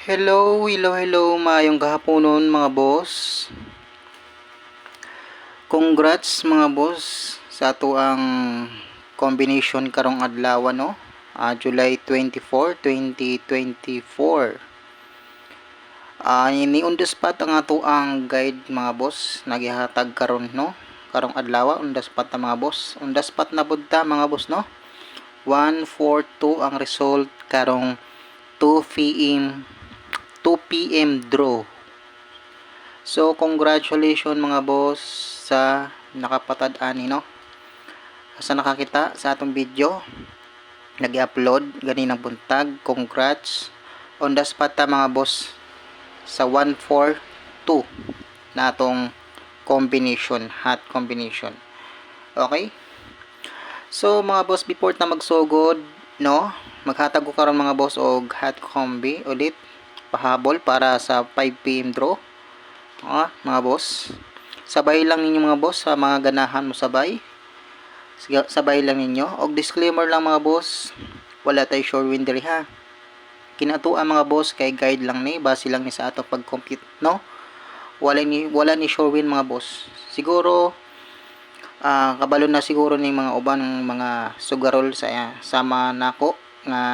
Hello, maayong gahaponon mga boss. Congrats mga boss sa ato ang combination karong adlaw no. July 24, 2024. Ni on the spot ang ato ang guide mga boss nagihatag karon no. Karong adlaw on the spot na mga boss. On the spot na budta mga boss no. 142 ang result karong 2 p.m. draw. So, congratulations mga boss sa nakapatad-ani, no? Sa nakakita sa atong video, nag-upload ganinang buntag. Congrats on the spot mga boss sa 142 na atong combination, hot combination. Okay? So, mga boss, before na magsugod, no? Maghatag ko karon mga boss og hot combi ulit pahabol para sa 5 p.m. draw. Mga boss, sabay lang ninyo mga boss sa mga ganahan mo sabay lang ninyo. Og disclaimer lang mga boss, wala tay sure win diri ha, kinatuan mga boss kay guide lang ni, base lang ni sa ato pag compute no. Wala ni sure win mga boss. Siguro kabalo na siguro ni mga uban mga sugarol sa sama nako nga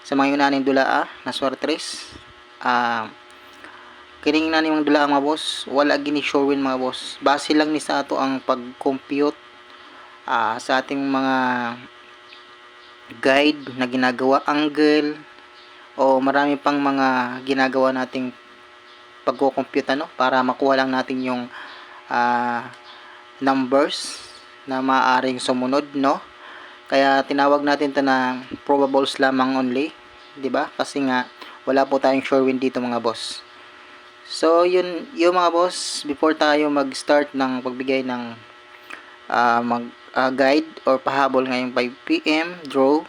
sa mga yunaning dula na swertres. Kining na nimong dula mga boss, wala gini sure win mga boss. Base lang ni sa ato ang pag-compute sa ating mga guide na ginagawa, angle o marami pang mga ginagawa nating pagko-compute no, para makuha lang natin yung numbers na maaaring sumunod no. Kaya tinawag natin to na probables lamang only, di ba? Kasi nga wala po tayong sure win dito mga boss. So, yun mga boss, before tayo mag-start ng pagbigay ng guide or pahabol ngayong 5 p.m. draw,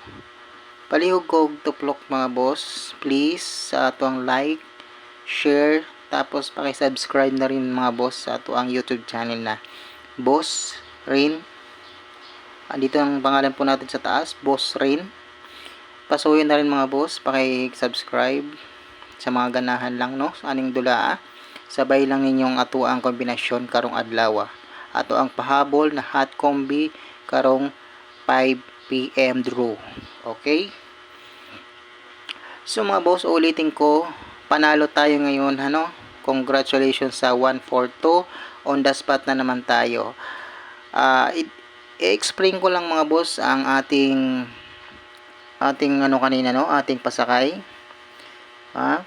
palihog ko tuplok mga boss, please sa atong like, share, tapos paki-subscribe na rin mga boss sa ato ang YouTube channel na Boss Rin. Dito ang pangalan po natin sa taas, Boss Rin. Pasuyin na rin mga boss, paki-subscribe sa mga ganahan lang no, sa aning dula. Sabay lang ninyong ato ang kombinasyon karong adlaw. Ato ang pahabol na hot combi karong 5 p.m. draw. Okay? So mga boss, ulitin ko, panalo tayo ngayon ano. Congratulations sa 142. On the spot na naman tayo. I-explain ko lang mga boss ang ating ano kanina no, ating pasakay.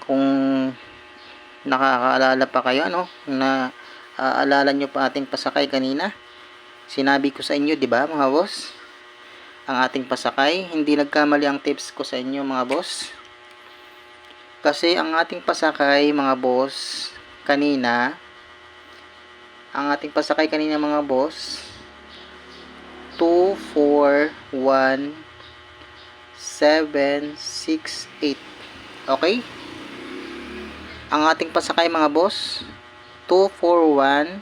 Kung nakakaalala pa kayo ano, na aalala nyo pa ating pasakay kanina, sinabi ko sa inyo di ba mga boss, ang ating pasakay, hindi nagkamali ang tips ko sa inyo mga boss. Kasi ang ating pasakay mga boss kanina, mga boss, 2, 4, 1, 7, 6, 8. Okay? Ang ating pasakay mga boss, 2, 4, 1,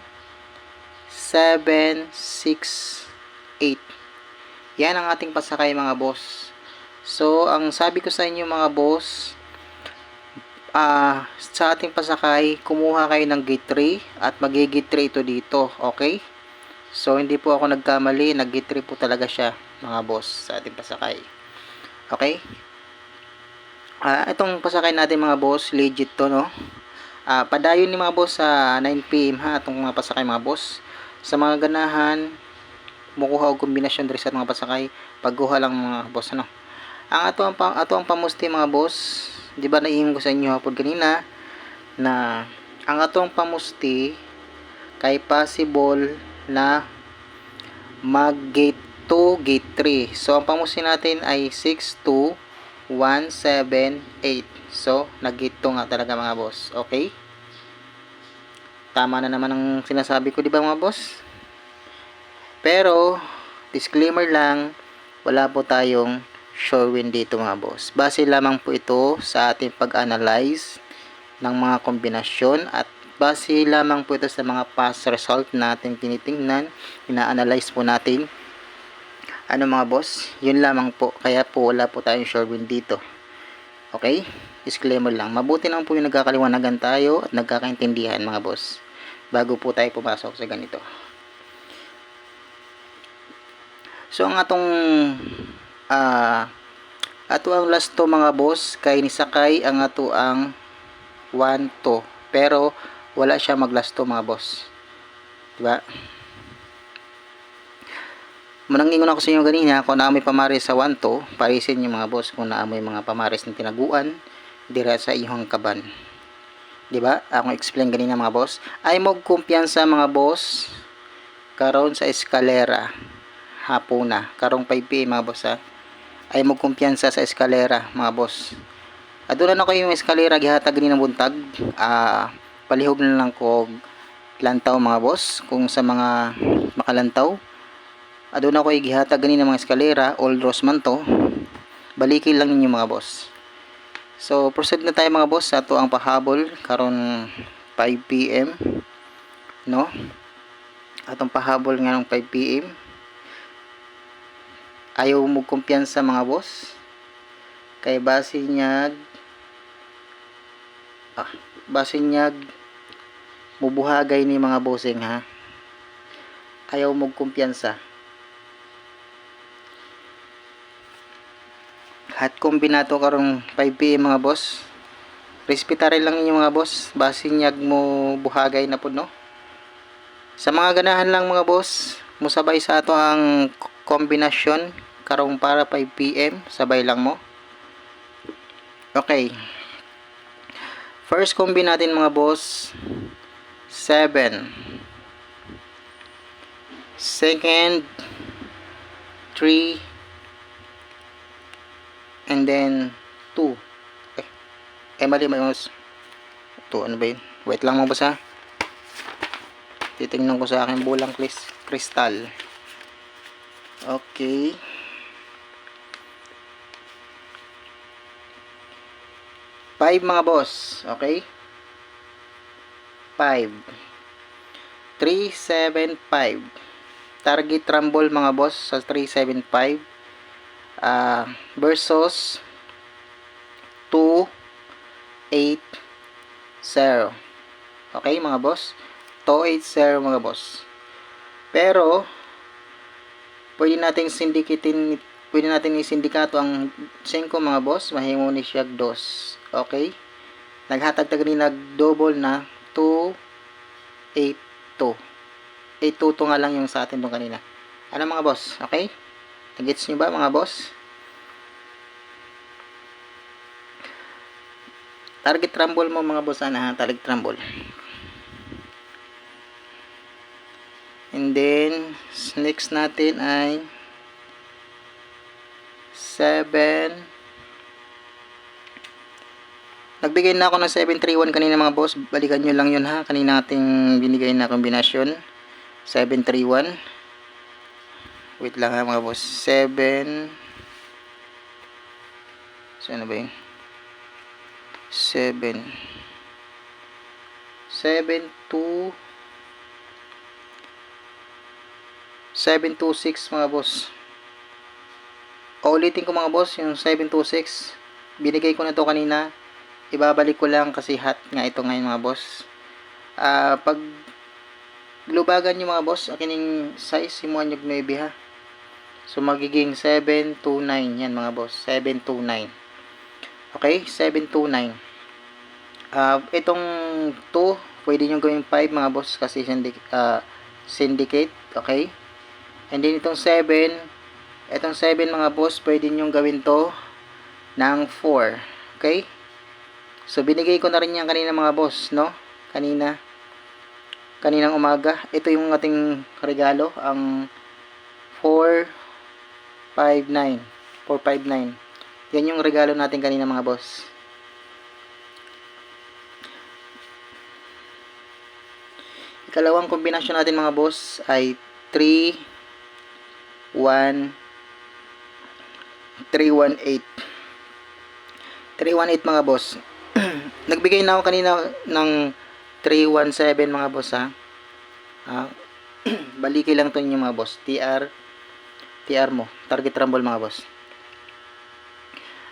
7, 6, 8. Yan ang ating pasakay mga boss. So, ang sabi ko sa inyo mga boss, sa ating pasakay, kumuha kayo ng gate 3 at mag-gate 3 ito dito. Okay? So, hindi po ako nagkamali. Nag-gate 3 po talaga siya mga boss sa ating pasakay. Okay? Itong pasakay natin mga boss, legit to no. Padayon ni mga boss sa 9 p.m. ha, itong mga pasakay mga boss. Sa mga ganahan, mukuha og kombinasyon diri sa mga pasakay, pagkuha lang mga boss ano. Ang ato ang pamusti mga boss, di ba naihim ko sa inyo hapon kanina na ang atong pamusti kay possible na mag gate 2, gate 3. So ang pamusti natin ay 6, 2, 1, 7, 8. So, nag-gate 2 nga talaga mga boss. Okay? Tama na naman ang sinasabi ko, di ba mga boss? Pero, disclaimer lang, wala po tayong sure win dito mga boss. Base lamang po ito sa ating pag-analyze ng mga kombinasyon at base lamang po ito sa mga past result natin tinitingnan, ina-analyze po natin. Ano mga boss, yun lamang po, kaya po wala po tayong sure win dito. Okay? Disclaimer lang. Mabuti naman po yung nagkakaliwanagan tayo at nagkakaintindihan mga boss. Bago po tayo pumasok sa ganito. So ang atong ato ang last to mga boss kay ni Sakay ang ato ang 1 to. Pero wala siya mag last to mga boss. Diba? Manangingon ako sa inyo ganina kung naamoy pamaris sa 1 to, parisin yung mga boss kung naamoy mga pamaris ng tinaguan dira sa ihong kaban. Diba? Ako explain ganina mga boss. Ay mo kumpiyansa mga boss karon sa eskalera hapuna karong 5 PM mga boss ha. Ay mo kumpiyansa sa eskalera mga boss. Aduna na ko yung eskalera gihatag ni ng buntag. Palihog na lang ko lantaw mga boss kung sa mga makalantaw. Aduna ko gihatag gani ng mga eskalera, old rose man to. Baliki lang ninyo mga boss. So proceed na tayo mga boss sa ato ang pahabol karon 5 PM no. Atong pahabol nga ng 5 PM. Ayaw mo kumpiyansa mga boss. Kay base nyag mubuhagay ni mga bossing ha. Ayaw mo kumpiyansa. Hat kombinato karong 5 PM mga boss. Respetarin lang ninyo mga boss. Base nyag mo buhagay na po no. Sa mga ganahan lang mga boss, musabay sa ato ang kombinasyon karong para 5 PM, sabay lang mo. Okay. First combi natin mga boss, 7. Second, 3. And then 2. Mali mas. 2 ano ba yun? Wait lang mga boss ha. Titingnan ko sa aking bulang kristal. Okay. 5 mga boss. Okay. 5. 3, 7, 5. Target rumble mga boss sa 375. Versus 2, 8, 0. Okay mga boss. 280 mga boss. Pero pwede nating isindikato ang 5 mga boss, mahimo ni siya 2. Okay? Naghatag tag ni nag-double na 282. 822 nga lang yung sa atin doon kanina. Ano mga boss? Okay? Nagets nyo ba mga boss? Target rumble mo mga boss ha, target rumble. And then next natin ay 7. Nagbigay na ako ng 731 kanina mga boss. Balikan nyo lang yun ha. Kanina nating binigay na kombinasyon. 731. Wait lang ha mga boss. 7. So ano ba yun? 7. 726 mga boss. Ulitin ko mga boss yung 726. Binigay ko na to kanina. Ibabalik ko lang kasi hot nga ito ngayon mga boss. Pag lubagan nyo mga boss, aking size simuan nyo 9 ha. So magiging 729 yan mga boss. 729. Okay, 729. Itong 2 pwede nyo gawing 5 mga boss kasi syndicate. Okay. And then itong 7 mga boss pwede nyo gawin to ng 4. Okay. So binigay ko na rin yan kanina mga boss, no? Kaninang umaga. Ito yung ating regalo, ang 459. 459. Yan yung regalo natin kanina mga boss. Ikalawang kombinasyon natin mga boss ay 3 1 318. 318 mga boss. Nagbigay na ako kanina ng 317 mga boss ha. Baliki lang to yung mga boss. TR mo. Target rumble mga boss.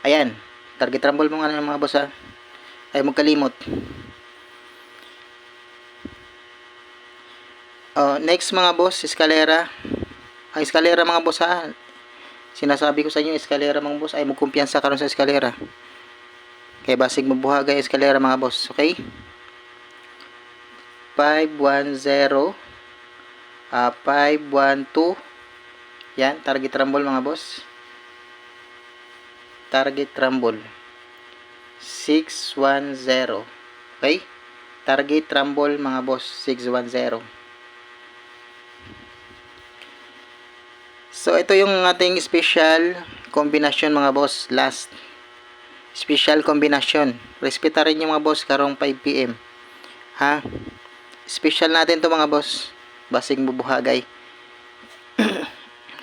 Ayan. Target rumble mo nga na mga boss ha. Ay magkalimot. Next mga boss, eskalera. Ang eskalera mga boss ha. Sinasabi ko sa inyo, eskalera mga boss, ay magkumpiyansa karon sa eskalera. Kaya basig mabuhagay eskalera mga boss, okay? 510 512. Yan, target rumble mga boss. Target rumble 610. Okay? Target rumble mga boss 610. So ito yung ating special kombinasyon mga boss, last special kombinasyon. Respetarin nyo mga boss karong 5 PM. Ha? Special natin to mga boss. Basig bubuhagay.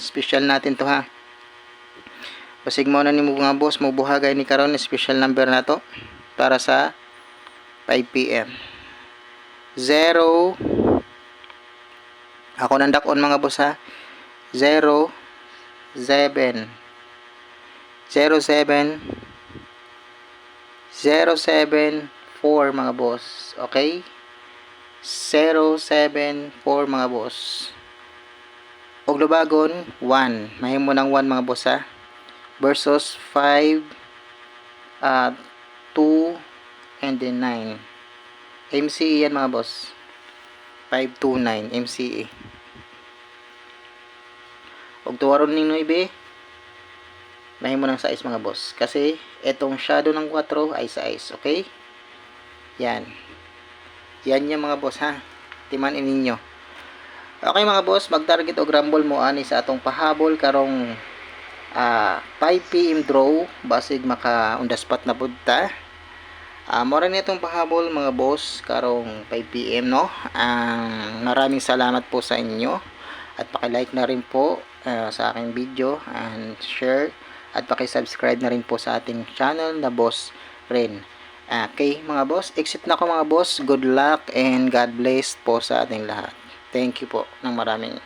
Special natin to ha. Basig mo na ni mga boss, mabuhagay ni karon special number na to para sa 5 PM. 0 ako nandakon mga boss ha. 0 7 07 074 mga boss. Okay? 074 mga boss. Og lubagon 1. Mahimo ng 1 mga boss ha. Versus 5 2 and then 9. MCE yan mga boss. 529 MCE. Og tuwaron ning 9, mahimo ng size mga boss. Kasi etong shadow ng 4 ay size, okay? Yan. Yan yung mga boss ha. Timanin ninyo. Okay mga boss, mag-target og rumble mo ani sa atong pahabol karong 5 PM draw basig maka on the spot na budta. Mora ni itong pahabol mga boss karong 5 PM no. Maraming salamat po sa inyo at paki-like na rin po sa aking video and share at paki-subscribe na rin po sa ating channel na Boss Ren. Okay mga boss, exit na ko mga boss. Good luck and God bless po sa ating lahat. Thank you po ng maraming.